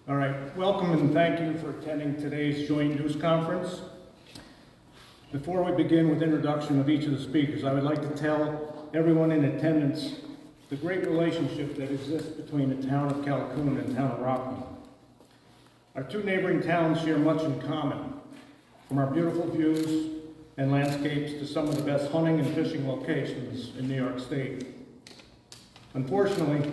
All right, welcome and thank you for attending today's joint news conference. Before we begin with introduction of each of the speakers, I would like to tell everyone in attendance the great relationship that exists between the town of Calhoun and the town of Rockland. Our two neighboring towns share much in common, from our beautiful views and landscapes to some of the best hunting and fishing locations in New York State. Unfortunately,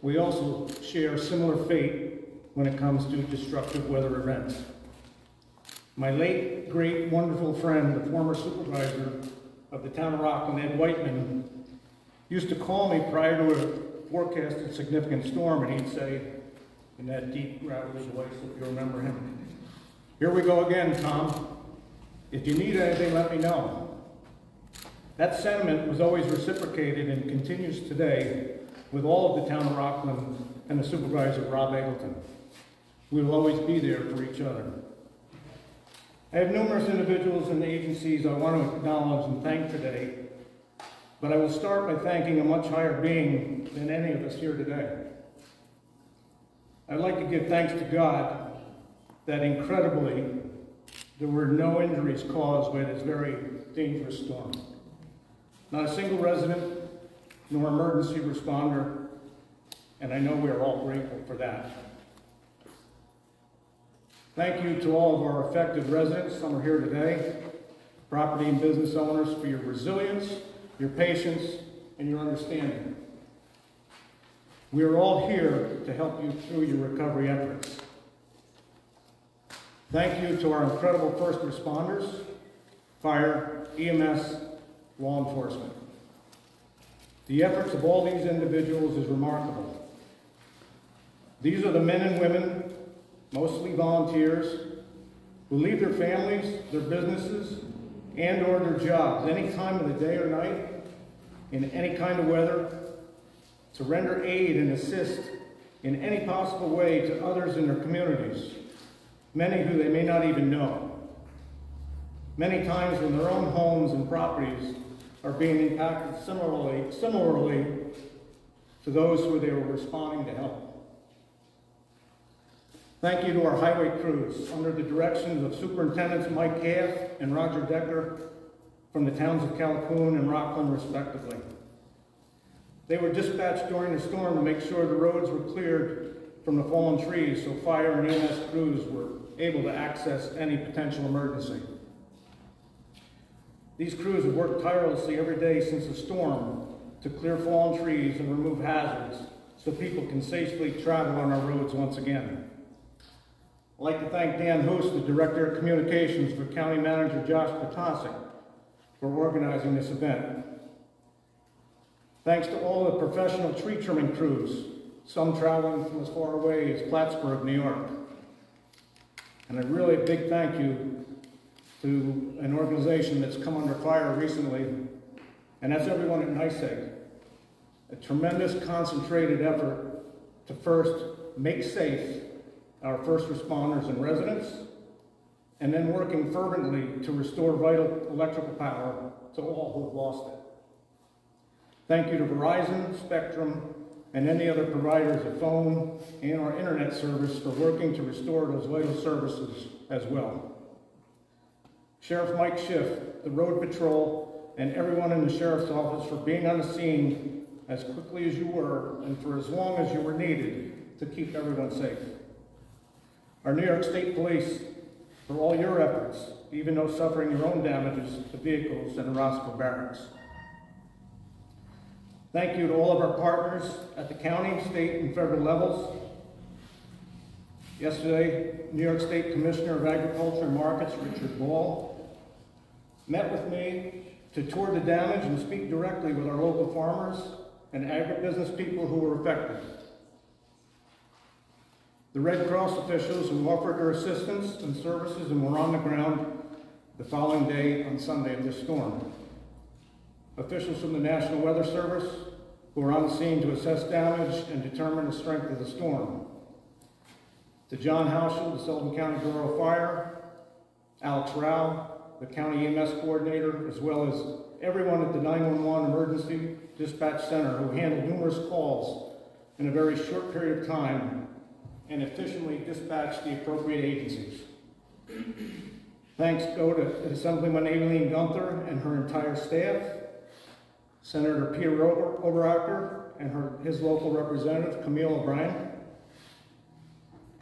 we also share a similar fate when it comes to destructive weather events. My late, great, wonderful friend, the former supervisor of the town of Rockland, Ed Whiteman, used to call me prior to a forecasted significant storm, and he'd say, in that deep, gravelly voice, if you remember him, "Here we go again, Tom. If you need anything, let me know." That sentiment was always reciprocated and continues today with all of the town of Rockland and the supervisor, Rob Eggleton. We will always be there for each other. I have numerous individuals and agencies I want to acknowledge and thank today, but I will start by thanking a much higher being than any of us here today. I'd like to give thanks to God that incredibly there were no injuries caused by this very dangerous storm. Not a single resident nor emergency responder, and I know we are all grateful for that. Thank you to all of our affected residents, some are here today, property and business owners, for your resilience, your patience, and your understanding. We are all here to help you through your recovery efforts. Thank you to our incredible first responders, fire, EMS, law enforcement. The efforts of all these individuals is remarkable. These are the men and women, mostly volunteers, who leave their families, their businesses, and or their jobs any time of the day or night, in any kind of weather, to render aid and assist in any possible way to others in their communities, many who they may not even know. Many times when their own homes and properties are being impacted similarly to those who they were responding to help. Thank you to our highway crews under the directions of Superintendents Mike Half and Roger Decker from the towns of Calhoun and Rockland respectively. They were dispatched during the storm to make sure the roads were cleared from the fallen trees so fire and EMS crews were able to access any potential emergency. These crews have worked tirelessly every day since the storm to clear fallen trees and remove hazards so people can safely travel on our roads once again. I'd like to thank Dan Host, the Director of Communications, for County Manager Josh Potasic for organizing this event. Thanks to all the professional tree trimming crews, some traveling from as far away as Plattsburgh, New York. And a really big thank you to an organization that's come under fire recently, and that's everyone at NYSEG. A tremendous concentrated effort to first make safe our first responders and residents, and then working fervently to restore vital electrical power to all who have lost it. Thank you to Verizon, Spectrum, and any other providers of phone and our internet service for working to restore those vital services as well. Sheriff Mike Schiff, the Road Patrol, and everyone in the Sheriff's Office for being on the scene as quickly as you were and for as long as you were needed to keep everyone safe. Our New York State Police, for all your efforts, even though suffering your own damages to vehicles in the Roscoe barracks. Thank you to all of our partners at the county, state, and federal levels. Yesterday, New York State Commissioner of Agriculture and Markets, Richard Ball, met with me to tour the damage and speak directly with our local farmers and agribusiness people who were affected. The Red Cross officials who offered their assistance and services and were on the ground the following day on Sunday of this storm. Officials from the National Weather Service who were on the scene to assess damage and determine the strength of the storm. To John Hauschel, the Sullivan County Bureau of Fire, Alex Rao, the County EMS Coordinator, as well as everyone at the 911 Emergency Dispatch Center who handled numerous calls in a very short period of time and efficiently dispatch the appropriate agencies. Thanks go to Assemblyman Aileen Gunther and her entire staff, Senator Peter Oberacker and his local representative, Camille O'Brien,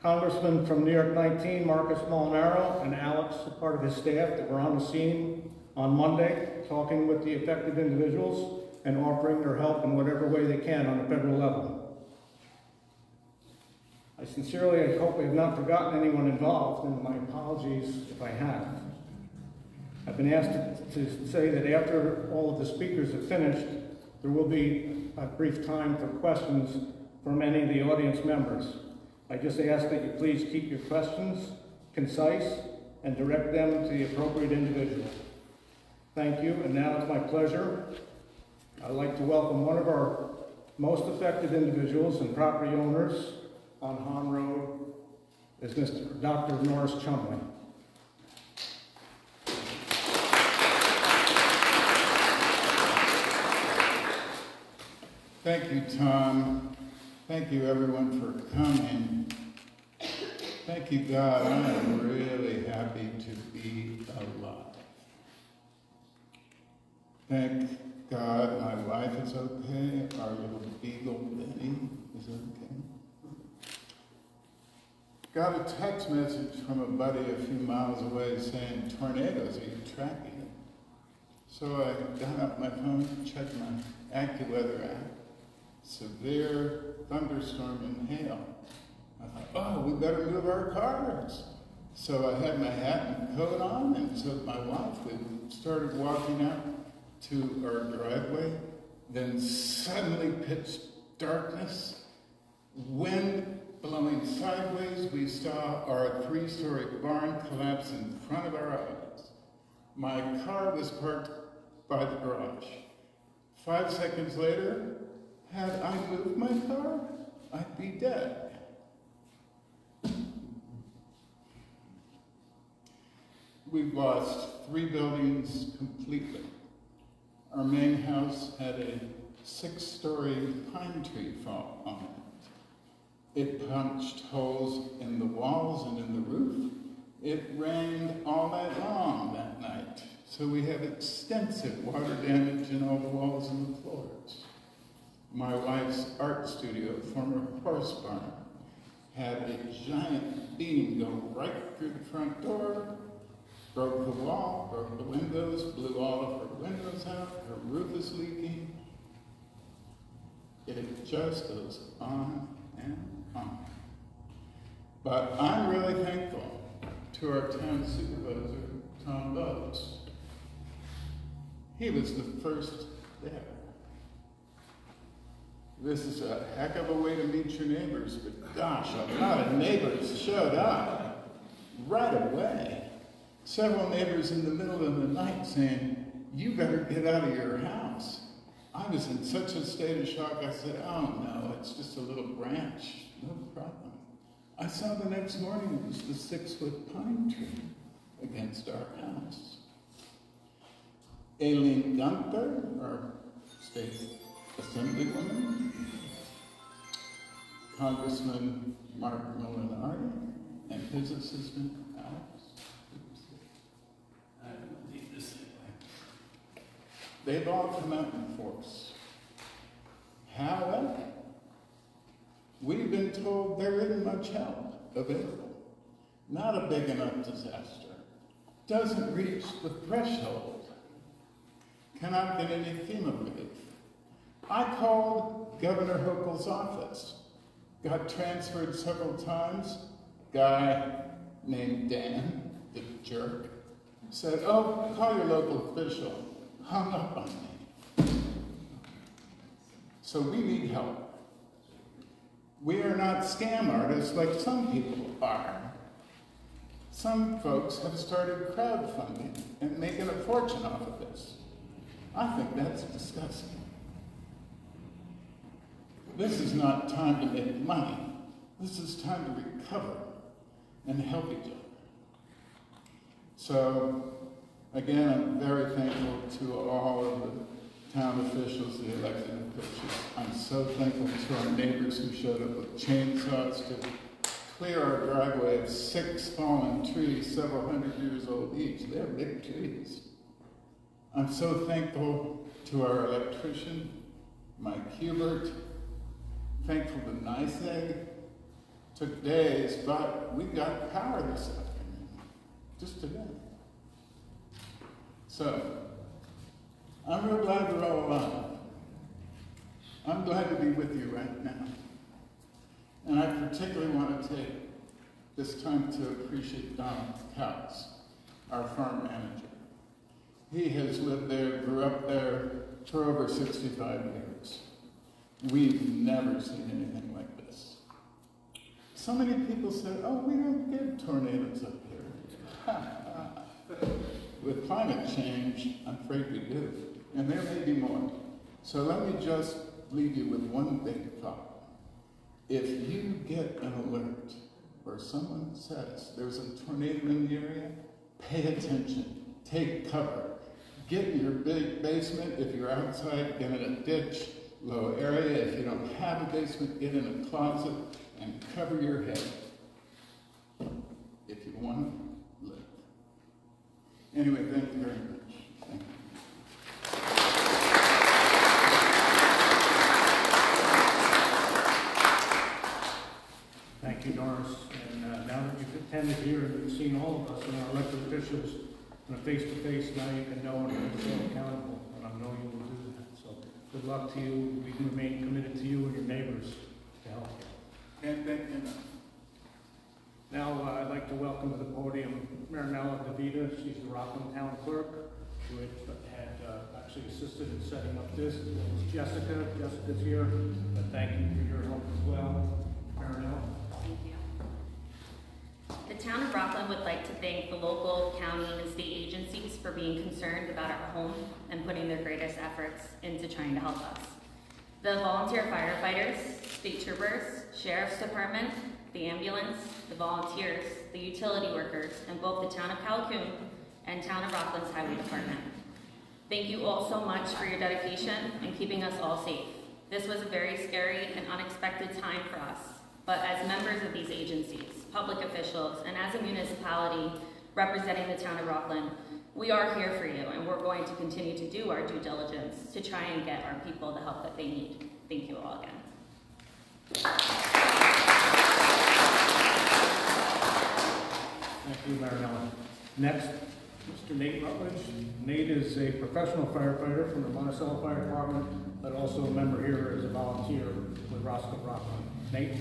Congressman from New York 19, Marcus Molinaro, and Alex, part of his staff, that were on the scene on Monday, talking with the affected individuals and offering their help in whatever way they can on the federal level. I sincerely hope I have not forgotten anyone involved, and my apologies if I have. I've been asked to say that after all of the speakers have finished, there will be a brief time for questions from any of the audience members. I just ask that you please keep your questions concise and direct them to the appropriate individual. Thank you, and now it's my pleasure. I'd like to welcome one of our most affected individuals and property owners on Hahn Road, is Mr. Dr. Norris Chumley. Thank you, Tom. Thank you, everyone, for coming. Thank you, God. I am really happy to be alive. Thank God my wife is okay. Our little beagle, Benny, is okay. Got a text message from a buddy a few miles away saying, tornadoes, are you tracking it? So I got out my phone, checked my AccuWeather app. Severe thunderstorm and hail. I thought, oh, we better move our cars. So I had my hat and coat on, and so my wife, we started walking out to our driveway. Then suddenly pitch darkness, wind blowing sideways. We saw our 3-story barn collapse in front of our eyes. My car was parked by the garage. 5 seconds later, had I moved my car, I'd be dead. We've lost 3 buildings completely. Our main house had a 6-story pine tree fall on it. It punched holes in the walls and in the roof. It rained all night long that night, so we had extensive water damage in all the walls and the floors. My wife's art studio, former horse barn, had a giant beam go right through the front door, broke the wall, broke the windows, blew all of her windows out, her roof is leaking. It just goes on and on. But I'm really thankful to our town supervisor, Tom Bowes. He was the first there. This is a heck of a way to meet your neighbors, but gosh, a lot of neighbors showed up right away. Several neighbors in the middle of the night saying, you better get out of your house. I was in such a state of shock, I said, oh no, it's just a little branch, no problem. I saw the next morning it was the 6-foot pine tree against our house. Aileen Gunther, our state Assemblywoman, Congressman Mark Molinaro, and his assistant, Alex. I don't need this anyway. They've all come out in force. However, we've been told there isn't much help available. Not a big enough disaster. Doesn't reach the threshold. Cannot get any FEMA relief. I called Governor Hochul's office, got transferred several times. Guy named Dan, the jerk, said, oh, call your local official. Hung up on me. So we need help. We are not scam artists like some people are. Some folks have started crowdfunding and making a fortune off of this. I think that's disgusting. This is not time to make money. This is time to recover and help each other. So, again, I'm very thankful to all of the town officials, the elected officials. I'm so thankful to our neighbors who showed up with chainsaws to clear our driveway of 6 fallen trees, several hundred years old each. They're big trees. I'm so thankful to our electrician, Mike Hubert, thankful to NICEAG. Took days, but we got power this afternoon, just today. So, I'm real glad we're all alive. I'm glad to be with you right now. And I particularly want to take this time to appreciate Don Couts, our farm manager. He has lived there, grew up there for over 65 years. We've never seen anything like this. So many people said, oh, we don't get tornadoes up here. With climate change, I'm afraid we do. And there may be more. So let me just leave you with one big thought. If you get an alert where someone says there's a tornado in the area, pay attention, take cover. Get in your big basement. If you're outside, get in a ditch, low area. If you don't have a basement, get in a closet and cover your head if you want to live. Anyway, thank you very much. Thank you. Thank you, Doris. And now that you've attended here and you've seen all of us and our elected officials in a face-to-face, now you can know and hold accountable. And I know you will do that. So good luck to you. We can remain committed to you and your neighbors to help you. And thank you. Now I'd like to welcome to the podium Marinella DeVita. She's the Rockland Town Clerk, who had actually assisted in setting up this, as well as Jessica. Jessica's here, but thank you for your help as well. Marinella. Thank you. The town of Rockland would like to thank the local, county, and state agencies for being concerned about our home and putting their greatest efforts into trying to help us. The volunteer firefighters, state troopers, sheriff's department, the ambulance, the volunteers, the utility workers, and both the town of Calhoun and town of Rockland's highway department. Thank you all so much for your dedication and keeping us all safe. This was a very scary and unexpected time for us, but as members of these agencies, public officials, and as a municipality representing the town of Rockland, we are here for you, and we're going to continue to do our due diligence to try and get our people the help that they need. Thank you all again. Thank you, Marinella. Next, Mr. Nate Rutledge. Nate is a professional firefighter from the Monticello Fire Department, but also a member here as a volunteer with Roscoe Rockland. Nate?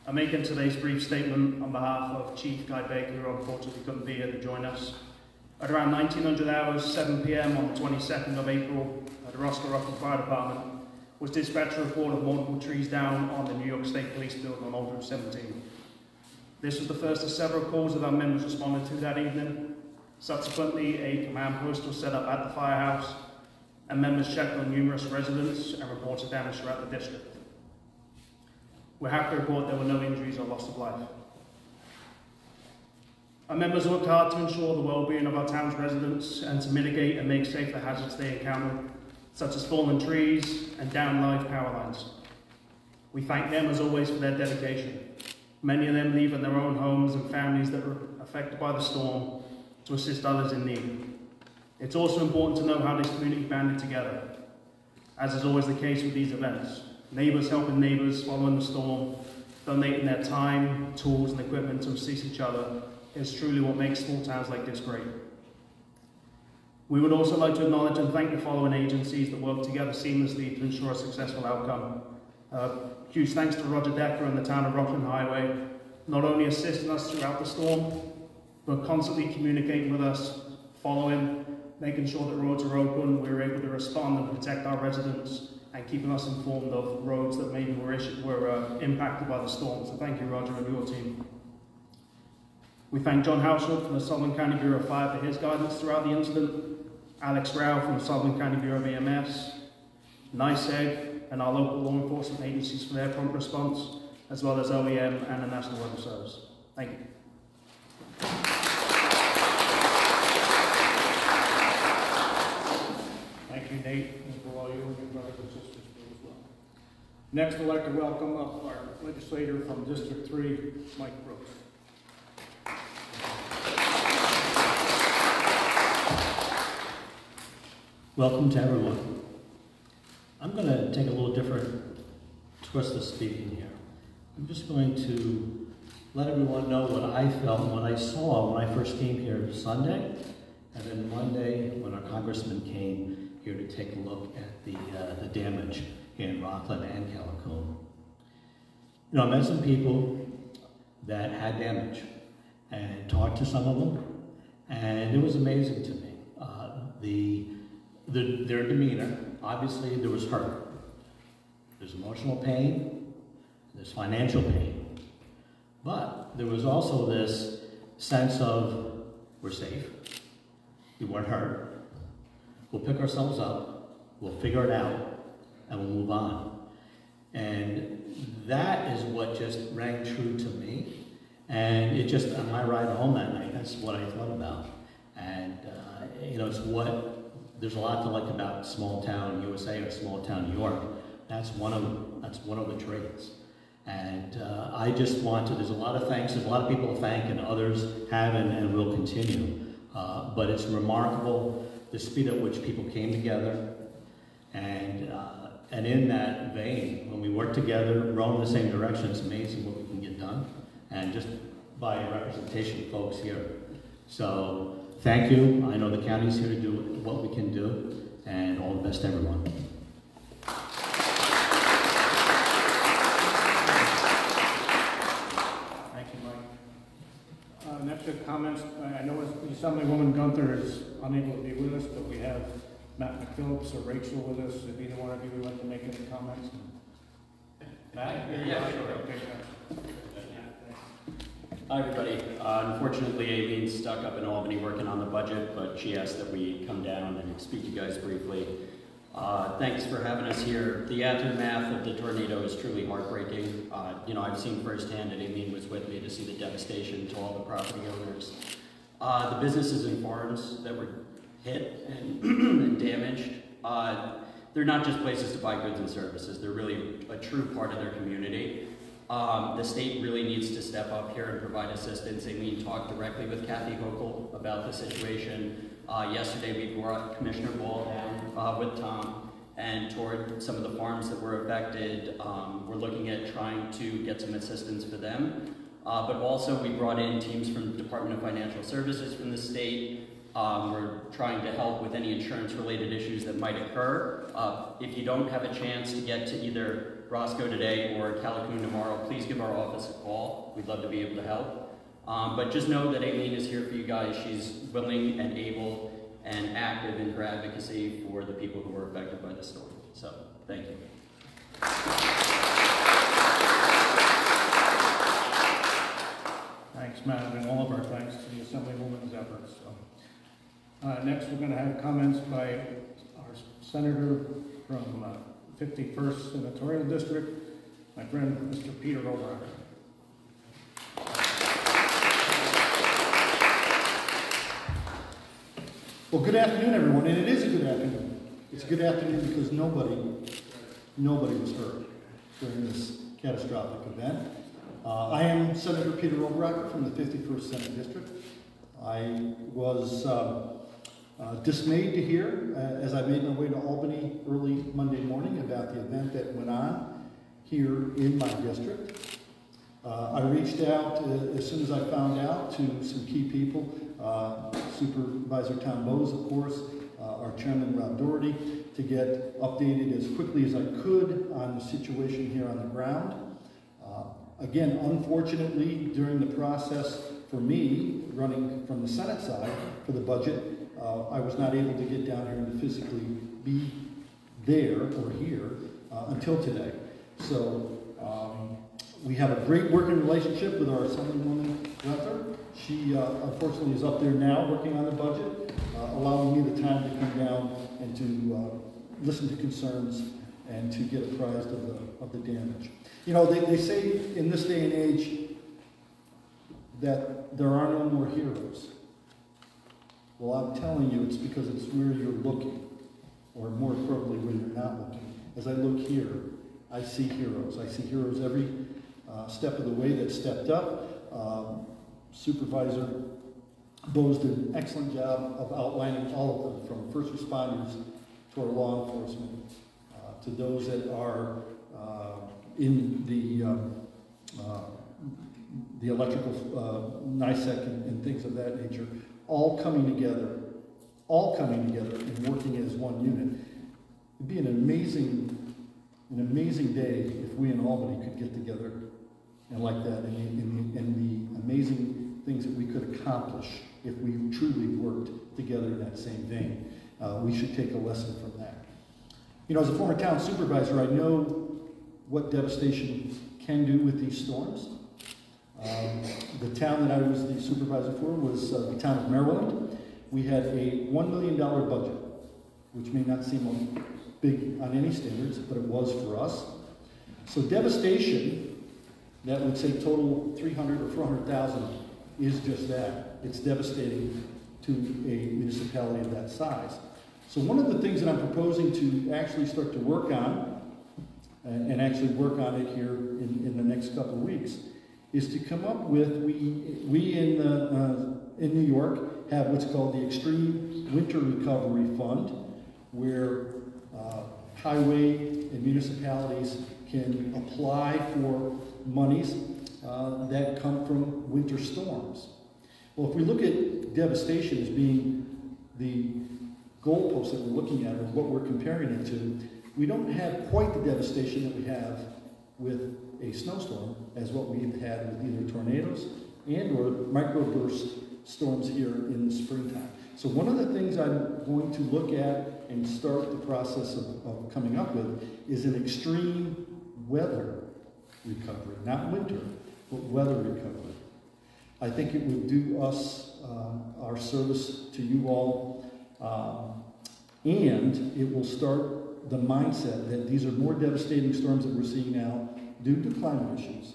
I'm making today's brief statement on behalf of Chief Guy Baker, who unfortunately couldn't be here to join us. At around 1900 hours, 7 p.m. on the 22nd of April, the Roscoe Rockland Fire Department was dispatched a report of multiple trees down on the New York State Police building on Old Route 17. This was the first of several calls that our members responded to that evening. Subsequently, a command post was set up at the firehouse, and members checked on numerous residents and reported damage throughout the district. We're happy to report there were no injuries or loss of life. Our members worked hard to ensure the well-being of our town's residents and to mitigate and make safe the hazards they encountered, such as fallen trees and down live power lines. We thank them as always for their dedication, many of them leaving their own homes and families that were affected by the storm to assist others in need. It's also important to know how this community banded together, as is always the case with these events. Neighbours helping neighbours following the storm, donating their time, tools and equipment to assist each other is truly what makes small towns like this great. We would also like to acknowledge and thank the following agencies that work together seamlessly to ensure a successful outcome. Huge thanks to Roger Decker and the town of Rockland Highway, not only assisting us throughout the storm, but constantly communicating with us, following, making sure that roads are open, we were able to respond and protect our residents, and keeping us informed of roads that maybe were impacted by the storm. So thank you, Roger, and your team. We thank John Hausholt from the Sullivan County Bureau of Fire for his guidance throughout the incident, Alex Rao from the Sullivan County Bureau of EMS, NICEAG, and our local law enforcement agencies for their prompt response, as well as OEM and the National Weather Service. Thank you. Thank you, Nate, and for all you and your brothers and sisters do as well. Next, I'd like to welcome up our legislator from District 3, Mike Brooks. Welcome to everyone. I'm going to take a little different twist of speaking here. I'm just going to let everyone know what I felt, what I saw when I first came here Sunday, and then Monday when our congressman came here to take a look at the damage here in Rockland and Calicoon. You know, I met some people that had damage and talked to some of them, and it was amazing to me. Their demeanor, obviously there was hurt. There's emotional pain, there's financial pain, but there was also this sense of we're safe, we weren't hurt, we'll pick ourselves up, we'll figure it out, and we'll move on. And that is what just rang true to me. And it just, on my ride home that night, that's what I thought about. And, you know, it's what, there's a lot to like about small town USA or small town New York. That's one of them. That's one of the traits. And I just want to, there's a lot of thanks, there's a lot of people to thank, and others have and will continue. But it's remarkable the speed at which people came together. And in that vein, when we work together, row in the same direction, it's amazing what we can get done. And just by representation of folks here. So thank you. I know the county's here to do what we can do, and all the best to everyone. Thank you, Mike. Next to comments, I know Assemblywoman Gunther is unable to be with us, but we have Matt McPhillips or Rachel with us. If either one of you would like to make any comments. Matt? Yeah, sure. Okay, Hi, everybody. Unfortunately, Aileen's stuck up in Albany working on the budget, but she asked that we come down and speak to you guys briefly. Thanks for having us here. The aftermath of the tornado is truly heartbreaking. You know, I've seen firsthand, and Aileen was with me to see the devastation to all the property owners. The businesses and farms that were hit and, and damaged, they're not just places to buy goods and services. They're really a true part of their community. The state really needs to step up here and provide assistance. Aileen talked directly with Kathy Hochul about the situation. Yesterday we brought Commissioner Ball down with Tom and toured some of the farms that were affected. We're looking at trying to get some assistance for them. But also we brought in teams from the Department of Financial Services from the state. We're trying to help with any insurance related issues that might occur. If you don't have a chance to get to either Roscoe today or Calicoon tomorrow, please give our office a call. We'd love to be able to help. But just know that Aileen is here for you guys. She's willing and able and active in her advocacy for the people who were affected by the storm. So, thank you. Thanks, Matt, and all of our thanks to the Assemblywoman's efforts. Next, we're going to have comments by our senator from 51st Senatorial District, my friend, Mr. Peter O'Rourke. Well, good afternoon, everyone, and it is a good afternoon. It's a good afternoon because nobody was hurt during this catastrophic event. I am Senator Peter O'Rourke from the 51st Senate District. I was dismayed to hear, as I made my way to Albany early Monday morning, about the event that went on here in my district. I reached out as soon as I found out to some key people, Supervisor Tom Bowes, of course, our Chairman Rob Doherty, to get updated as quickly as I could on the situation here on the ground. Again, unfortunately, during the process for me, running from the Senate side for the budget, I was not able to get down here and physically be there or here until today. So we have a great working relationship with our Assemblywoman Gunther. She unfortunately is up there now working on the budget, allowing me the time to come down and to listen to concerns and to get apprised of the damage. You know, they say in this day and age that there are no more heroes. Well, I'm telling you, it's because it's where you're looking. or more appropriately when you're not looking. As I look here, I see heroes. I see heroes every step of the way that stepped up. Supervisor Bose did an excellent job of outlining all of them, from first responders to our law enforcement, to those that are in the electrical NISEC and things of that nature, all coming together and working as one unit. It'd be an amazing day if we in Albany could get together and like that, and the amazing things that we could accomplish if we truly worked together in that same vein. We should take a lesson from that. You know, as a former town supervisor, I know what devastation can do with these storms. The town that I was the supervisor for was the town of Maryland. We had a $1 million budget, which may not seem big on any standards, but it was for us. So devastation that would say total 300 or 400,000 is just that. It's devastating to a municipality of that size. So one of the things that I'm proposing to actually start to work on, and actually work on it here in the next couple of weeks, is to come up with, we in New York have what's called the Extreme Winter Recovery Fund, where highway and municipalities can apply for monies that come from winter storms. Well, if we look at devastation as being the goalpost that we're looking at, or what we're comparing it to, we don't have quite the devastation that we have with a snowstorm as what we've had with either tornadoes and or microburst storms here in the springtime. So one of the things I'm going to look at and start the process of coming up with is an extreme weather recovery, not winter, but weather recovery. I think it would do us our service to you all, and it will start the mindset that these are more devastating storms that we're seeing now due to climate issues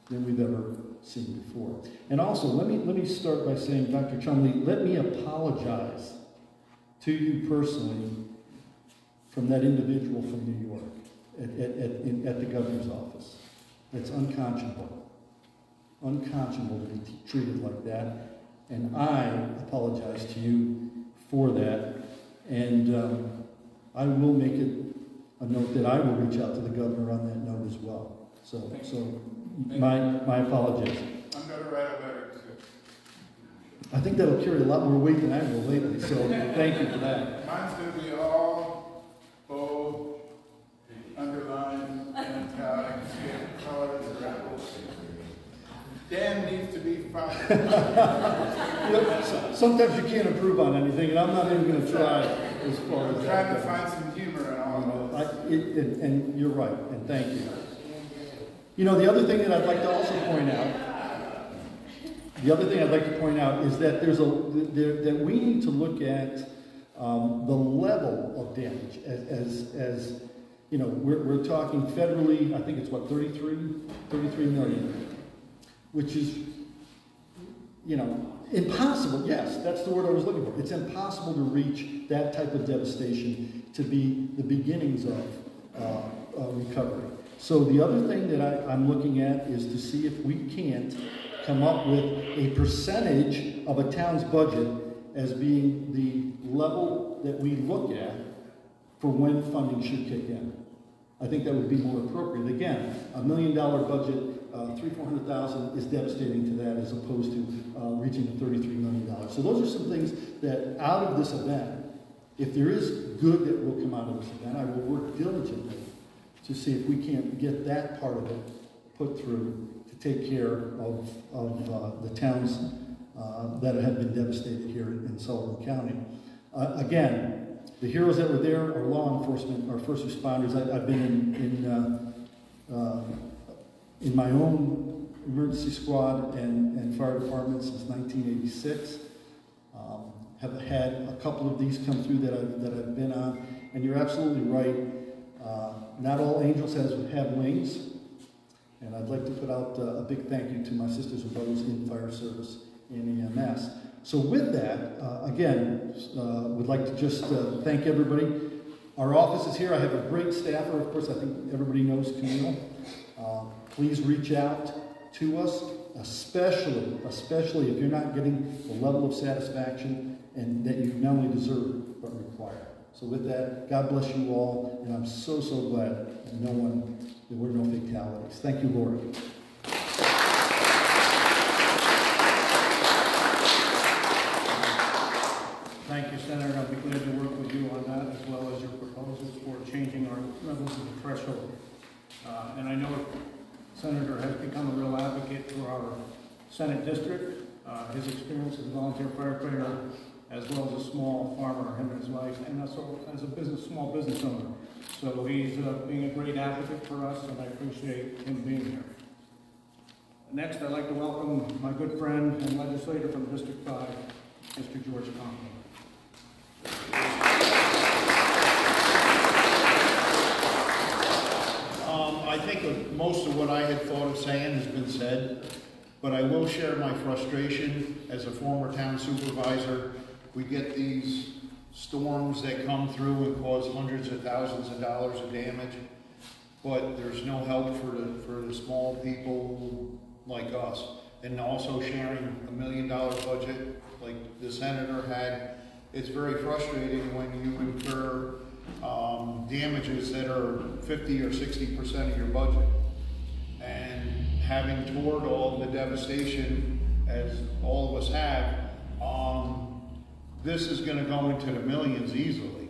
than we've ever seen before. And also, let me start by saying, Dr. Chumley, let me apologize to you personally from that individual from New York at the governor's office. It's unconscionable. Unconscionable to be treated like that. And I apologize to you for that. And I will make it a note that I will reach out to the governor on that note as well. So my apologies. I'm going to write a letter too. I think that'll carry a lot more weight than I will lately, so thank you for that. Mine's going to be all bold, underlined, italic, colors, rebels. Dan needs to be fired. Sometimes you can't improve on anything, and I'm not even going to try as far as I'm that. trying to find some humor in all of this. And you're right, and thank you. You know, the other thing that I'd like to also point out, is that that we need to look at the level of damage as you know, we're talking federally, I think it's what, 33 million, which is, you know, impossible. Yes, that's the word I was looking for. It's impossible to reach that type of devastation to be the beginnings of recovery. So the other thing that I'm looking at is to see if we can't come up with a percentage of a town's budget as being the level that we look at for when funding should kick in. I think that would be more appropriate. Again, $1 million budget, $300,000 is devastating to that as opposed to reaching the $33 million. So those are some things that out of this event, if there is good that will come out of this event, I will work diligently to see if we can't get that part of it put through to take care of the towns that have been devastated here in Sullivan County. Again, the heroes that were there are law enforcement, are first responders. I've been in my own emergency squad and fire department since 1986. Have had a couple of these come through that I've been on, and you're absolutely right. Not all angels have wings, and I'd like to put out a big thank you to my sisters and brothers in fire service and EMS. So with that, again, would like to just thank everybody. Our office is here. I have a great staffer. Of course, I think everybody knows Camille. Please reach out to us, especially if you're not getting the level of satisfaction and that you not only deserve but require. So with that, God bless you all, and I'm so glad that there were no fatalities. Thank you, Lord. Thank you, Senator. I'll be glad to work with you on that, as well as your proposals for changing our levels of the threshold. And I know Senator has become a real advocate for our Senate district. His experience as a volunteer firefighter, as well as a small farmer, him and his wife, and also as a small business owner. So he's being a great advocate for us, and I appreciate him being here. Next, I'd like to welcome my good friend and legislator from District 5, Mr. George Conklin. I think most of what I had thought of saying has been said, but I will share my frustration as a former town supervisor. We get these storms that come through and cause hundreds of thousands of dollars of damage, but there's no help for the small people like us. And also sharing $1 million budget like the senator had, it's very frustrating when you incur damages that are 50 or 60% of your budget. And having toured all the devastation, as all of us have, this is going to go into the millions easily.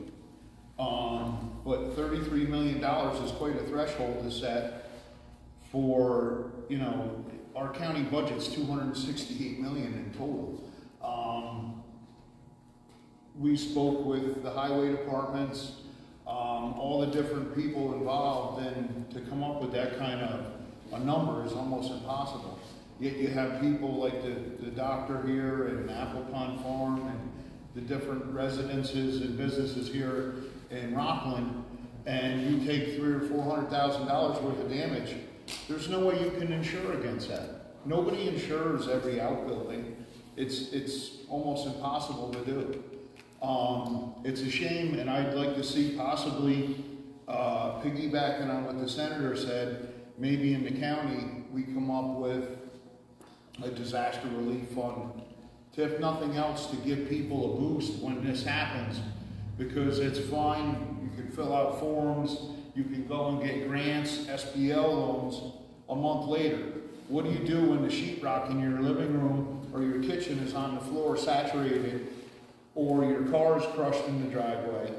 But $33 million is quite a threshold to set for, you know, our county budget's $268 million in total. We spoke with the highway departments, all the different people involved, and to come up with that kind of a number is almost impossible. Yet you have people like the doctor here and Apple Pond Farm and the different residences and businesses here in Rockland, and you take $300,000 or $400,000 worth of damage. There's no way you can insure against that. Nobody insures every outbuilding. It's almost impossible to do. It's a shame, and I'd like to see possibly piggybacking on what the senator said, maybe in the county we come up with a disaster relief fund, to, if nothing else, to give people a boost when this happens, because it's fine. You can fill out forms, you can go and get grants, SBL loans a month later. What do you do when the sheetrock in your living room or your kitchen is on the floor saturated, or your car is crushed in the driveway?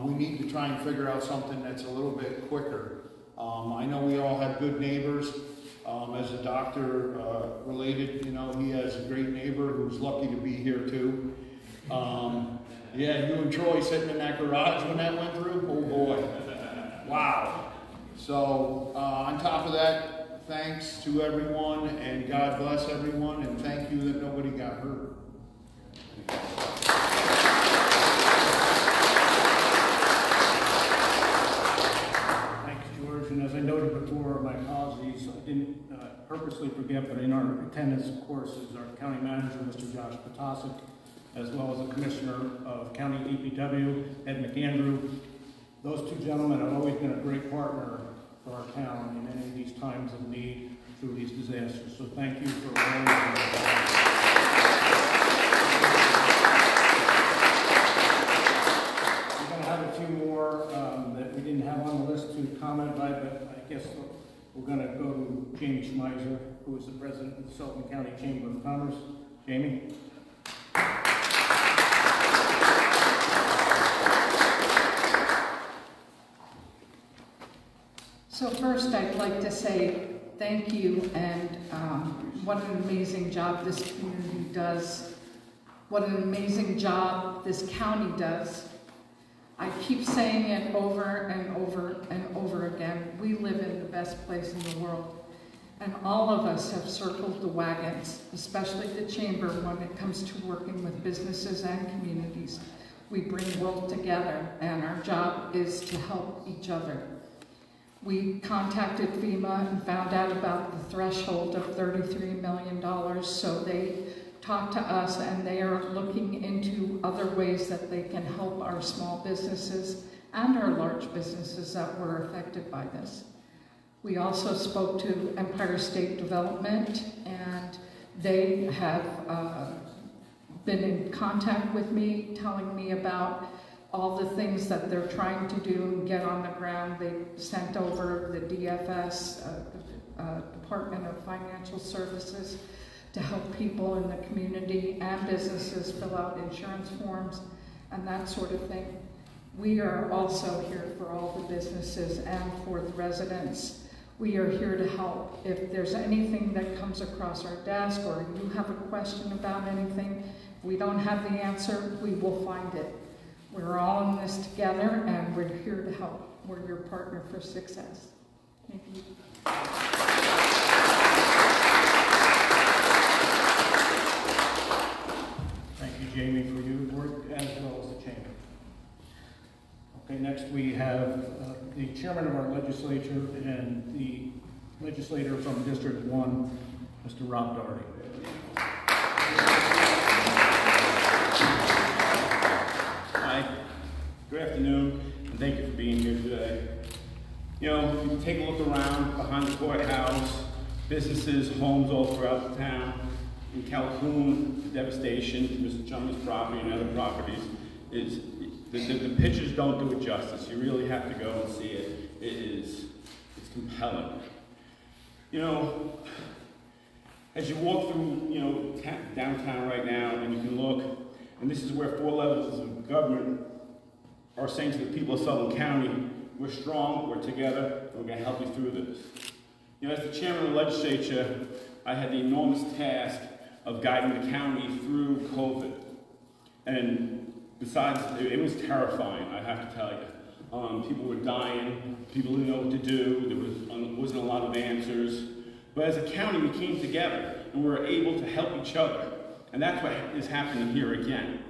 We need to try and figure out something that's a little bit quicker. I know we all have good neighbors. As a doctor related, you know, he has a great neighbor who's lucky to be here too. Yeah, you and Troy sitting in that garage when that went through, oh boy, wow. So on top of that, thanks to everyone, and God bless everyone, and thank you that nobody got hurt. Thanks, George. And as I noted before, my apologies. I didn't purposely forget, but in our attendance, of course, is our county manager, Mr. Josh Potasic, as well as the commissioner of county DPW, Ed McAndrew. Those two gentlemen have always been a great partner for our town in any of these times of need through these disasters. So thank you for all of that. Have a few more that we didn't have on the list to comment by, but I guess we're going to go to Jamie Schmeiser, who is the president of the Sullivan County Chamber of Commerce. Jamie? So first, I'd like to say thank you, and what an amazing job this community does. What an amazing job this county does. I keep saying it over and over and over again. We live in the best place in the world. And all of us have circled the wagons, especially the chamber when it comes to working with businesses and communities. We bring world together, and our job is to help each other. We contacted FEMA and found out about the threshold of $33 million, so they talked to us, and they are looking into other ways that they can help our small businesses and our large businesses that were affected by this. We also spoke to Empire State Development, and they have been in contact with me, telling me about all the things that they're trying to do and get on the ground. They sent over the DFS, Department of Financial Services, to help people in the community and businesses fill out insurance forms and that sort of thing. We are also here for all the businesses and for the residents. We are here to help. If there's anything that comes across our desk or you have a question about anything, if we don't have the answer, we will find it. We're all in this together and we're here to help. We're your partner for success. Thank you. Thank you, Jamie, for your work as well as the chamber. Okay, next we have the chairman of our legislature and the legislator from District 1, Mr. Rob Doherty. Hi, good afternoon, and thank you for being here today. You know, if you take a look around behind the courthouse, businesses, homes all throughout the town. In Calhoun, the devastation to Mr. Chumley's property and other properties is, the pictures don't do it justice. You really have to go and see it. It's compelling. You know, as you walk through, you know, downtown right now, and you can look, and this is where 4 levels of government are saying to the people of Sullivan County, we're strong, we're together, and we're going to help you through this. You know, as the chairman of the legislature, I had the enormous task of guiding the county through COVID. And besides, it was terrifying, I have to tell you. People were dying, people didn't know what to do, there wasn't a lot of answers. But as a county, we came together and we were able to help each other. And that's what is happening here again.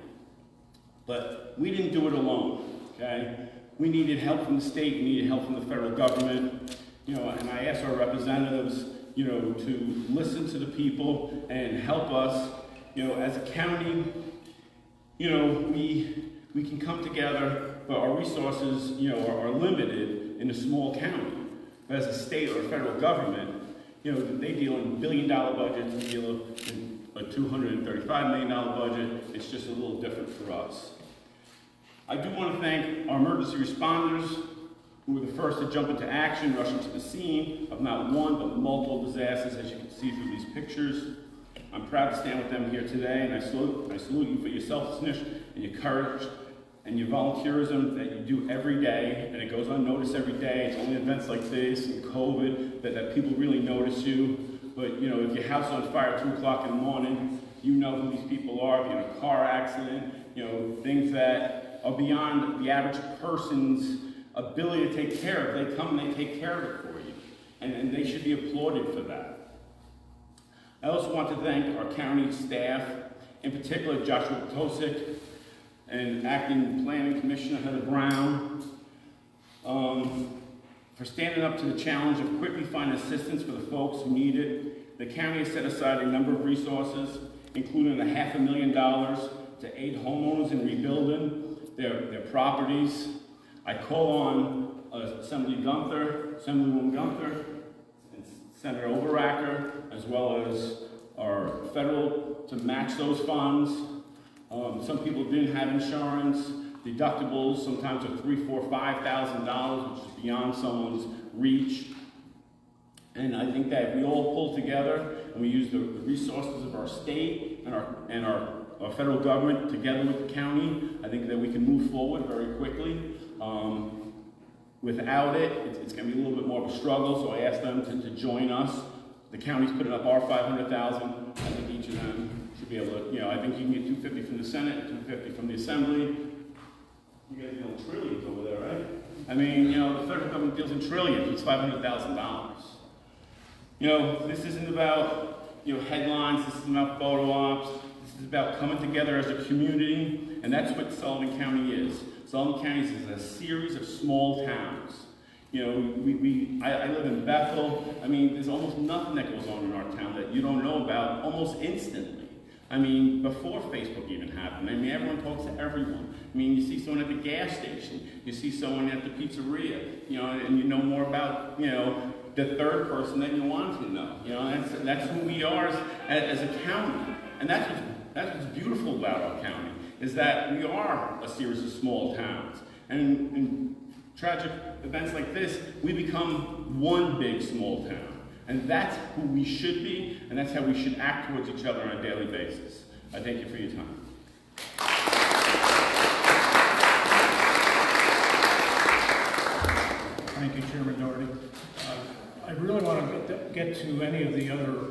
But we didn't do it alone, okay? We needed help from the state, we needed help from the federal government. You know, and I asked our representatives, you know, to listen to the people and help us. You know, as a county, you know, we can come together, but our resources, you know, are limited in a small county. But as a state or a federal government, you know, they deal in billion-dollar budgets, we deal in a $235 million budget. It's just a little different for us. I do want to thank our emergency responders, who were the first to jump into action, rushing to the scene of not one, but multiple disasters, as you can see through these pictures. I'm proud to stand with them here today, and I salute you for your selflessness and your courage and your volunteerism that you do every day, and it goes unnoticed every day. It's only events like this and COVID that people really notice you. But, you know, if your house is on fire at 2 o'clock in the morning, you know who these people are. If you're in a car accident, you know, things that are beyond the average person's ability to take care of. They come and they take care of it for you. And they should be applauded for that. I also want to thank our county staff, in particular Joshua Potosik and Acting Planning Commissioner Heather Brown, for standing up to the challenge of quickly finding assistance for the folks who need it. The county has set aside a number of resources, including $500,000 to aid homeowners in rebuilding their properties. I call on Assemblywoman Gunther, and Senator Overacker, as well as our federal, to match those funds. Some people didn't have insurance. Deductibles sometimes are $3,000, $4,000, $5,000, which is beyond someone's reach. And I think that if we all pull together and we use the resources of our state and our federal government together with the county, I think that we can move forward very quickly. Without it, it's going to be a little bit more of a struggle, so I asked them to join us. The county's putting up our $500,000. I think each of them should be able to, you know, I think you can get $250 from the Senate, $250 from the Assembly. You guys deal in trillions over there, right? I mean, you know, the federal government deals in trillions. It's $500,000. You know, this isn't about, you know, headlines. This isn't about photo ops. This is about coming together as a community, and that's what Sullivan County is. Sullivan County is a series of small towns. You know, I live in Bethel. I mean, there's almost nothing that goes on in our town that you don't know about almost instantly. I mean, before Facebook even happened. I mean, everyone talks to everyone. I mean, you see someone at the gas station, you see someone at the pizzeria, you know, and you know more about, you know, the third person than you want to know. You know, that's who we are as a county. And that's what's beautiful about our county, is that we are a series of small towns. And in tragic events like this, we become one big small town. And that's who we should be, and that's how we should act towards each other on a daily basis. I thank you for your time. Thank you, Chairman Doherty. I really want to get to any of the other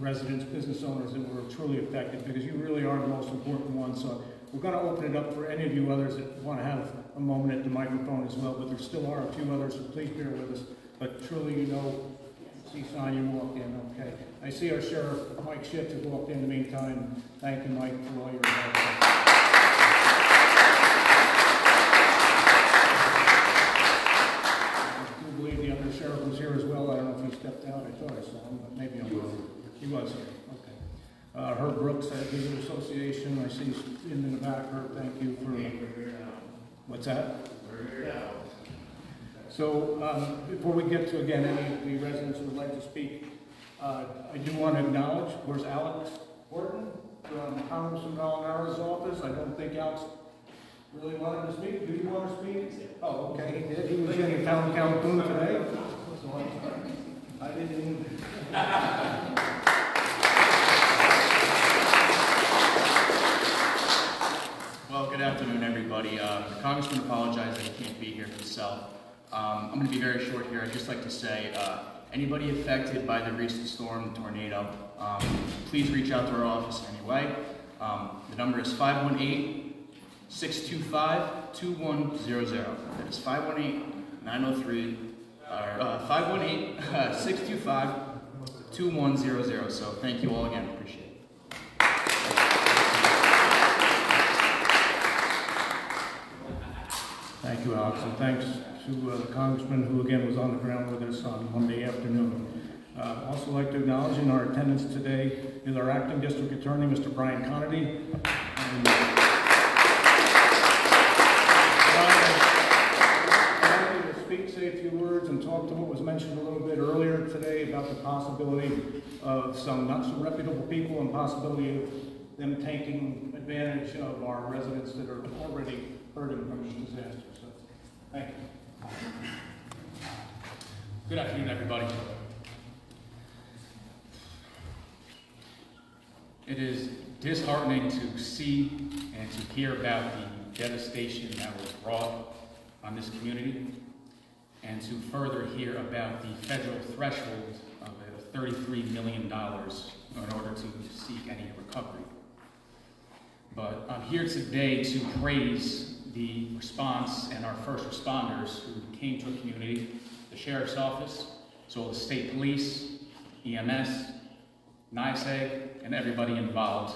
residents, business owners that were truly affected, because you really are the most important ones. So we're going to open it up for any of you others that want to have a moment at the microphone as well, but there still are a few others, so please bear with us. But truly, you know, see Sonia walked in, okay. I see our Sheriff, Mike Schiff, has walked in the meantime. Thank you, Mike, for all your help. I do believe the other sheriff was here as well. I don't know if he stepped out. I thought I saw him, but maybe I'm wrong. He was here, okay. Herb Brooks at Visitor Association. I see he's in the back. Herb, thank you for... What's that? So before we get to, again, any of the residents who would like to speak, I do want to acknowledge, where's Alex Horton from Congressman Molinara's office? I don't think Alex really wanted to speak. Do you want to speak? Oh, okay, he did. He was in the town council today. So I didn't. Well, good afternoon, everybody. The Congressman apologized that he can't be here himself. I'm going to be very short here. I'd just like to say, anybody affected by the recent storm, the tornado, please reach out to our office anyway. The number is 518-625-2100. That is 518-903, or 518-625-2100. So thank you all again. Appreciate it. Thank you, Alex, and thanks to the Congressman, who again was on the ground with us on Monday afternoon. Also like to acknowledge in our attendance today is our Acting District Attorney, Mr. Brian Conity. And, Brian will speak, say a few words, and talk to what was mentioned a little bit earlier today about the possibility of some not so reputable people and possibility of them taking advantage of our residents that are already hurting from this disaster. So, thank you. Good afternoon, everybody. It is disheartening to see and to hear about the devastation that was brought on this community, and to further hear about the federal threshold of $33 million in order to seek any recovery. But I'm here today to praise the response and our first responders who came to a community, the Sheriff's Office, as well as State Police, EMS, NYSEG, and everybody involved.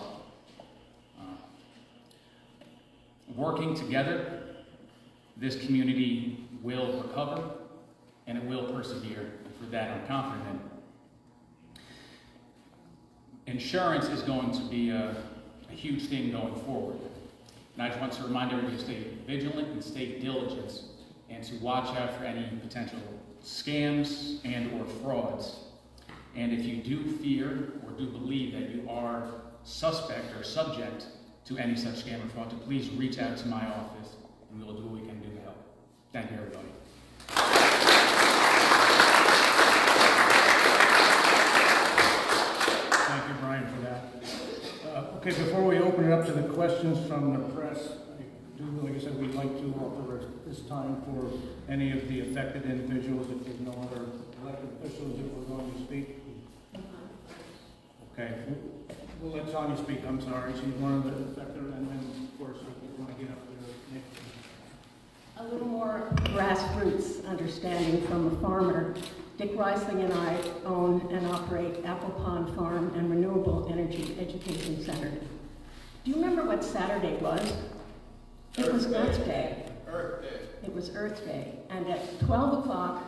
Working together, this community will recover and it will persevere, and for that I'm confident. Insurance is going to be a huge thing going forward. And I just want to remind everybody to stay vigilant and stay diligent and to watch out for any potential scams and or frauds. And if you do fear or do believe that you are suspect or subject to any such scam or fraud, to please reach out to my office and we'll do what we can do to help. Thank you, everybody. Thank you, Brian, for that. Okay, before we open it up to the questions from the press, I do, like I said, we'd like to offer this time for any of the affected individuals, if there's no other elected officials that were going to speak. Okay, we'll let Sonia speak. I'm sorry, she's one of the affected, and then, of course, we want to get up there. A little more grassroots understanding from a farmer. Dick Reisling and I own and operate Apple Pond Farm and Renewable Energy Education Center. Do you remember what Saturday was? It was Earth Day. Earth Day. It was Earth Day. And at 12 o'clock,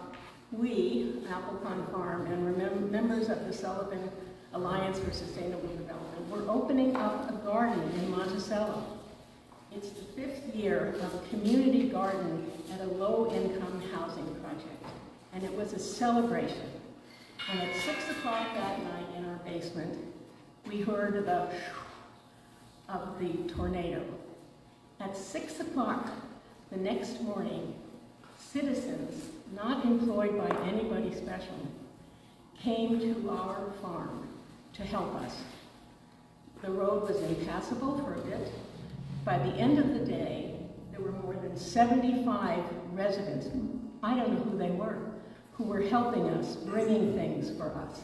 we, Apple Pond Farm, and members of the Sullivan Alliance for Sustainable Development, were opening up a garden in Monticello. It's the 5th year of a community garden at a low-income housing project, and it was a celebration. And at 6 o'clock that night in our basement, we heard the of the tornado. At 6 o'clock the next morning, citizens, not employed by anybody special, came to our farm to help us. The road was impassable for a bit. By the end of the day, there were more than 75 residents, I don't know who they were, who were helping us, bringing things for us.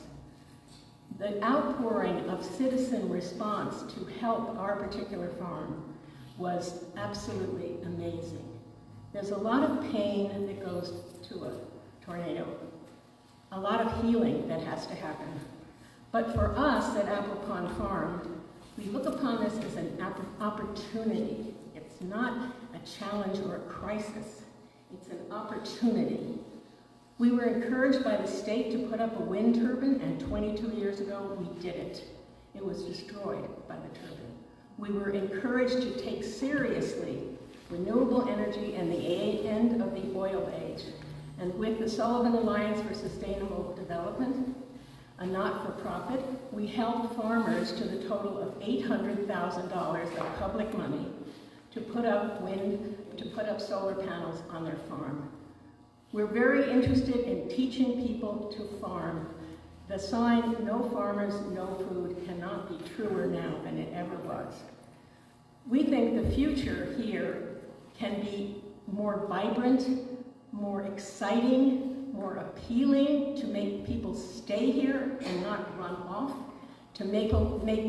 The outpouring of citizen response to help our particular farm was absolutely amazing. There's a lot of pain that goes to a tornado, a lot of healing that has to happen. But for us at Apple Pond Farm, we look upon this as an opportunity. It's not a challenge or a crisis. It's an opportunity. We were encouraged by the state to put up a wind turbine, and 22 years ago, we did it. It was destroyed by the turbine. We were encouraged to take seriously renewable energy and the end of the oil age. And with the Sullivan Alliance for Sustainable Development, a not-for-profit, we helped farmers to the total of $800,000 of public money to put up solar panels on their farm. We're very interested in teaching people to farm. The sign, "No farmers, no food," cannot be truer now than it ever was. We think the future here can be more vibrant, more exciting, more appealing, to make people stay here and not run off, to make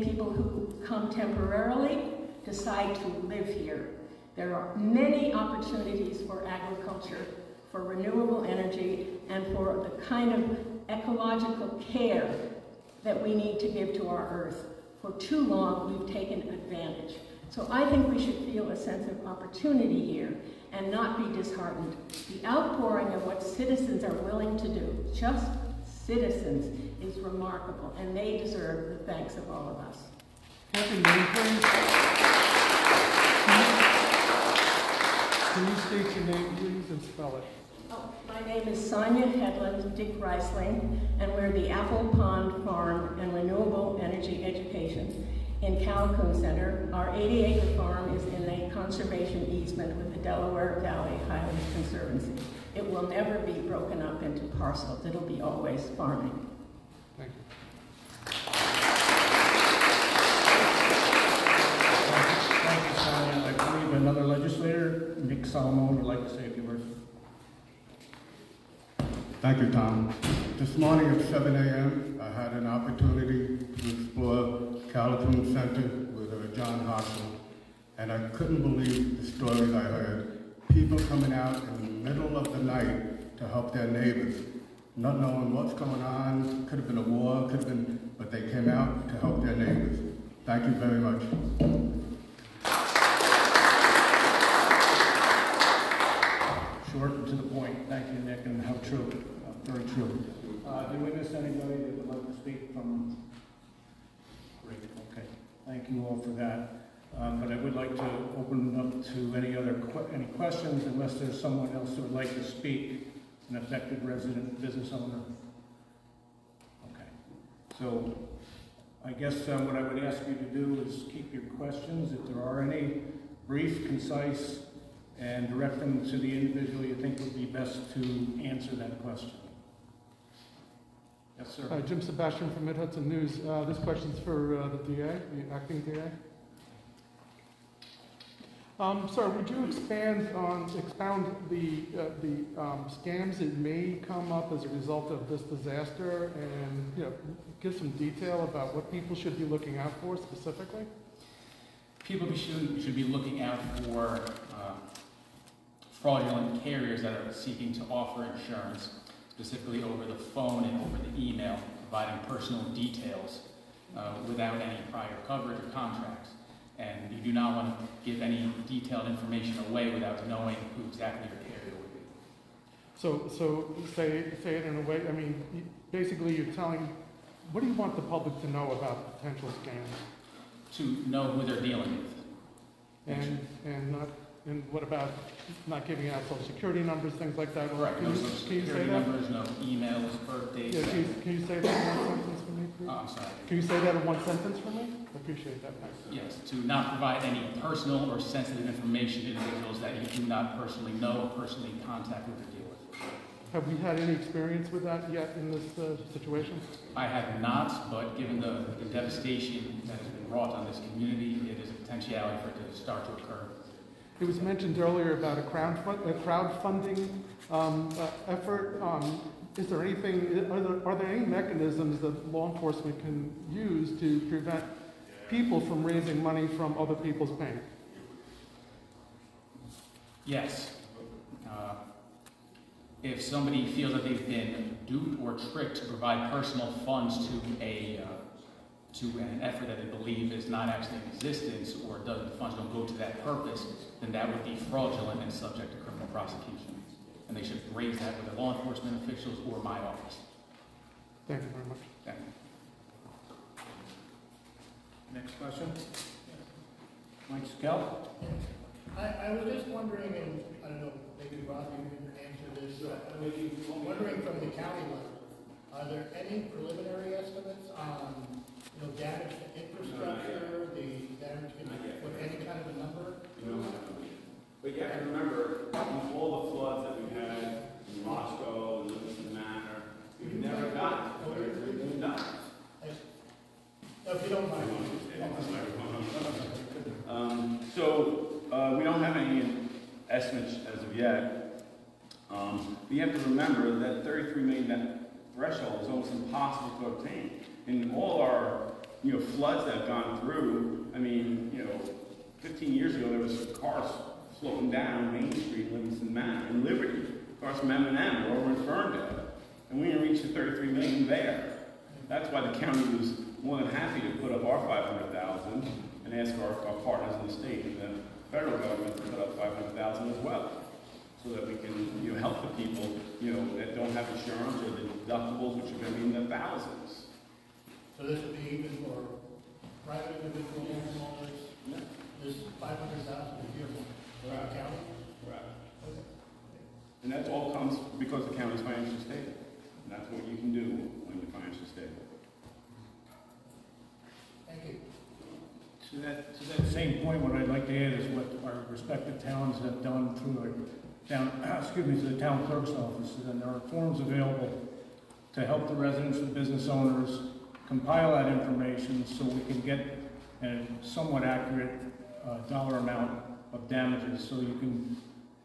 people who come temporarily decide to live here. There are many opportunities for agriculture, for renewable energy, and for the kind of ecological care that we need to give to our earth. For too long, we've taken advantage. So I think we should feel a sense of opportunity here and not be disheartened. The outpouring of what citizens are willing to do, just citizens, is remarkable, and they deserve the thanks of all of us. Kathy, name, please. Can you state your name, please, and spell it? Oh, my name is Sonia Hedlund Dick Reisling, and we're the Apple Pond Farm and Renewable Energy Education in Calhoun Center. Our 80-acre farm is in a conservation easement with the Delaware Valley Highlands Conservancy. It will never be broken up into parcels. It'll be always farming. Thank you. Thank you, Sonia. I believe another legislator, Nick Sullivan, would like to say a few words. Thank you, Tom. This morning at 7 a.m., I had an opportunity to explore Calhoun Center with John Hossel, and I couldn't believe the stories I heard. People coming out in the middle of the night to help their neighbors, not knowing what's going on. Could have been a war, could have been, but they came out to help their neighbors. Thank you very much. Short and to the point. Thank you, Nick, and how true. Very true. Do we miss anybody that would like to speak from? Great. Okay. Thank you all for that. But I would like to open up to any questions, unless there's someone else who would like to speak, an affected resident, business owner. Okay. So I guess what I would ask you to do is keep your questions, if there are any, brief, concise, and direct them to the individual you think would be best to answer that question. Yes, sir. Jim Sebastian from Mid-Hudson News. This question's for the DA, the acting DA. Sir, would you expound the scams that may come up as a result of this disaster, and give some detail about what people should be looking out for specifically? People should be looking out for fraudulent carriers that are seeking to offer insurance, specifically over the phone and over the email, providing personal details without any prior coverage or contracts. And you do not want to give any detailed information away without knowing who exactly your carrier would be. So say it in a way, I mean, basically you're telling, what do you want the public to know about potential scams? To know who they're dealing with. And what about not giving out social security numbers, things like that? Correct. No social security numbers, no emails, birthdays. Yeah, can you say that in one sentence for me, please? I'm sorry. Can you say that in one sentence for me? I appreciate that, thanks. Yes, to not provide any personal or sensitive information to individuals that you do not personally know or personally contact with or deal with. Have we had any experience with that yet in this situation? I have not, but given the devastation that has been wrought on this community, it is a potentiality for it to start to occur. It was mentioned earlier about a crowdfunding effort. Is there anything? Are there any mechanisms that law enforcement can use to prevent people from raising money from other people's pain? Yes. If somebody feels that they've been duped or tricked to provide personal funds to an effort that they believe is not actually in existence, or the funds don't go to that purpose, then that would be fraudulent and subject to criminal prosecution. And they should raise that with the law enforcement officials or my office. Thank you very much. Thank you. Next question. Mike Skelp. I was just wondering, and I don't know, maybe Rob, you can answer this. I'm wondering from the county level, are there any preliminary estimates on, damage to infrastructure, the damage with any kind of a number? But you have to remember, all the floods that we've had in Roscoe and Livingston Manor, we've never gotten $33 million. If you don't mind. We don't have any estimates as of yet. You have to remember that $33 million threshold is almost impossible to obtain. In all our floods that have gone through, 15 years ago there was cars floating down Main Street in Livingston Manor, in Liberty, cars from M&M or over in Ferndale, and we didn't reach the $33 million there. That's why the county was more than happy to put up our $500,000 and ask our partners in the state and the federal government to put up $500,000 as well, so that we can help the people that don't have insurance, or the deductibles, which are going to be in the thousands. So this would be even for private individual homeowners? Yeah. This $500,000 a year for the county? Right. Okay. And that all comes because the county's financially stable. And that's what you can do when you're financially stable. Thank you. To that same point, what I'd like to add is what our respective towns have done through the town clerk's office, and there are forms available to help the residents and business owners compile that information so we can get a somewhat accurate dollar amount of damages. So you can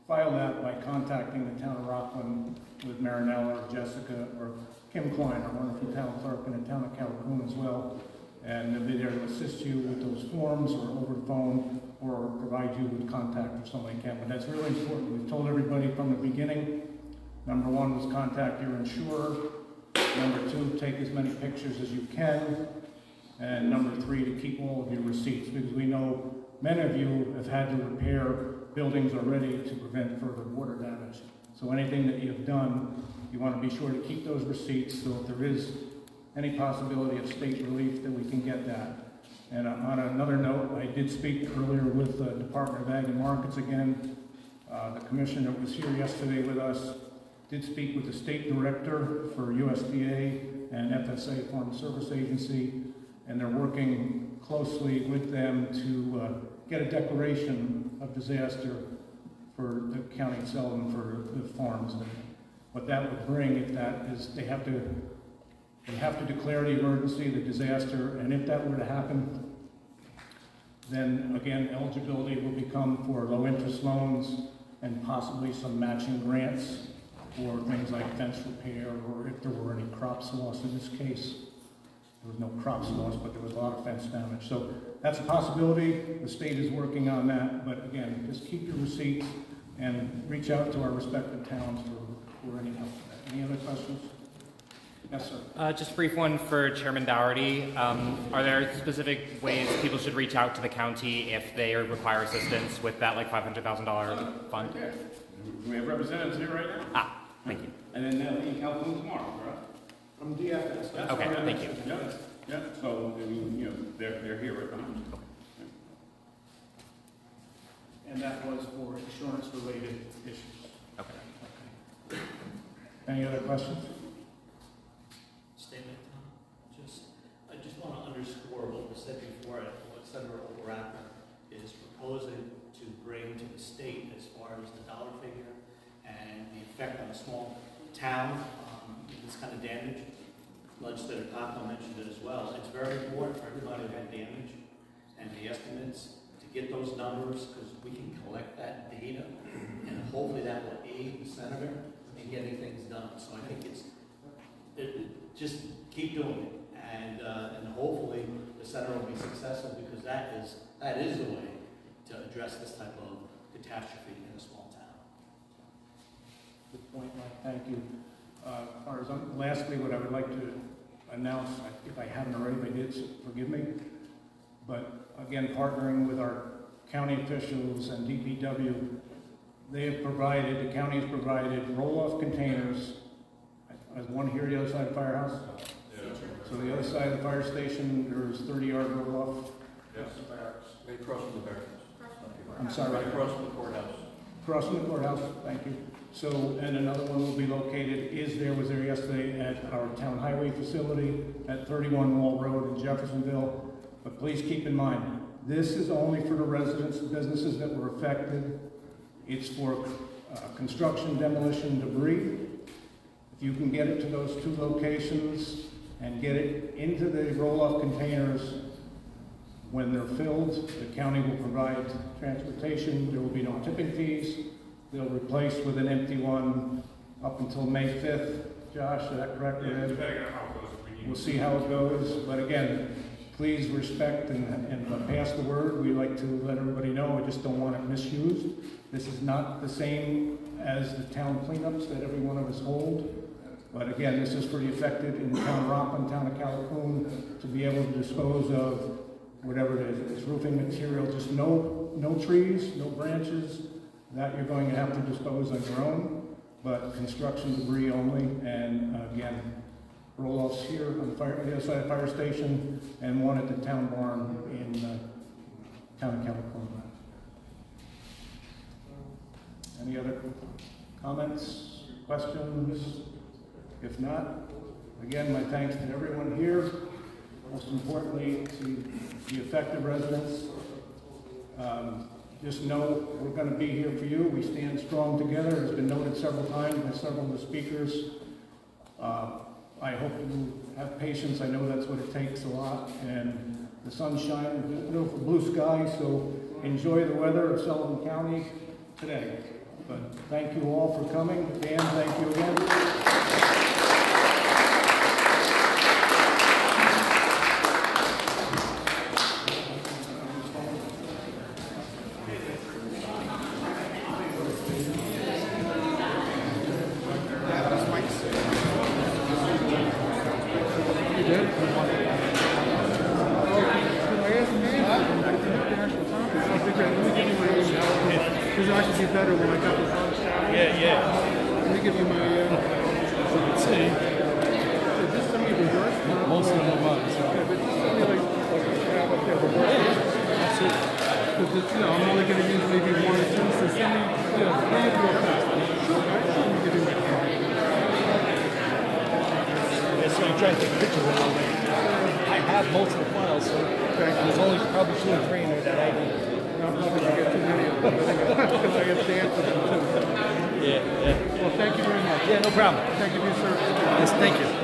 file that by contacting the town of Rockland with Marinella or Jessica or Kim Klein, our wonderful town clerk, in the town of Calhoun as well. And they'll be there to assist you with those forms, or over the phone, or provide you with contact if somebody can. But that's really important. We've told everybody from the beginning, number one was contact your insurer. Number two, take as many pictures as you can. And number three, to keep all of your receipts, because we know many of you have had to repair buildings already to prevent further water damage. So anything that you've done, you want to be sure to keep those receipts, so if there is any possibility of state relief, that we can get that. And on another note, I did speak earlier with the Department of Ag and Markets again. The commissioner that was here yesterday with us did speak with the state director for USDA and FSA, Farm Service Agency, and they're working closely with them to get a declaration of disaster for the county of Sullivan for the farms. And what that would bring, if that is, they have to declare the emergency, the disaster, and if that were to happen, then again, eligibility will become for low interest loans and possibly some matching grants for things like fence repair, or if there were any crops lost. In this case, there was no crops lost, but there was a lot of fence damage. So that's a possibility. The state is working on that, but again, just keep your receipts and reach out to our respective towns for any help. Any other questions? Yes, sir. Just a brief one for Chairman Dougherty. Are there specific ways people should reach out to the county if they require assistance with that $500,000 fund? Yeah. We have representatives here right now. Ah, thank you. And then they'll be in Calhoun tomorrow, correct? From DFS. Okay, thank you. Yeah. So, they're here right behind you. and that was for insurance-related issues. Okay. Any other questions? Statement, I just want to underscore what was said before, what Senator O'Rourke is proposing to bring to the state as far as the dollar figure and the effect on a small town, this kind of damage. Legislator Cochran mentioned it as well. It's very important for everybody who had damage and the estimates to get those numbers, because we can collect that data and hopefully that will aid the senator in getting things done. So I think just keep doing it, and hopefully the senator will be successful, because that is the way to address this type of catastrophe in a small town. Good point, Mike. Thank you. Lastly, what I would like to announce, if I haven't already, if I did, forgive me, but again, partnering with our county officials and DPW, they have provided, the county has provided roll-off containers. There's one here, the other side of the firehouse. Yeah. So the other side of the fire station, there's 30-yard roll-off. Yes. Right across from the barracks. I'm sorry. Right across from the courthouse. Across from the courthouse, thank you. So, and another one will be located, was there yesterday at our town highway facility at 31 Wall Road in Jeffersonville. But please keep in mind, this is only for the residents and businesses that were affected. It's for construction, demolition, debris. If you can get it to those two locations and get it into the roll-off containers, when they're filled, the county will provide transportation. There will be no tipping fees. They'll replace with an empty one up until May 5th. Josh, is that correct? Yeah, depending on how it goes. We'll see how it goes. But again, please respect and pass the word. We like to let everybody know. We just don't want it misused. This is not the same as the town cleanups that every one of us hold. But again, this is for the affected in the town of Rockland, town of Calhoun, to be able to dispose of whatever it is. It's roofing material, just no trees, no branches. That you're going to have to dispose on your own, but construction debris only. And again, roll-offs here on the other side of the fire station, and one at the town barn in town of California. Any other comments, questions? If not, again, my thanks to everyone here. Most importantly, to the affected residents. Just know we're going to be here for you. We stand strong together. It's been noted several times by several of the speakers. I hope you have patience. I know that's what it takes a lot. And the sunshine, beautiful blue sky, so enjoy the weather of Sullivan County today. But thank you all for coming. Dan, thank you again. Better when I got the phone. Yeah. Let me give you my. Let's see. Is this some of your reverse? Most of them are. Yeah, but just tell me like up there reverse. Because I'm only going to use maybe one or two. So send me 3 of your fast. Right? Let me give you my phone. Yeah, so you're trying to take pictures of all that. I have most of the files, so there's only probably 2 or 3 in there that I need. I'm probably going to get too many of them, because I have to answer them too. Yeah. Well, thank you very much. Yeah, no problem. Thank you for your service. Yes, thank you.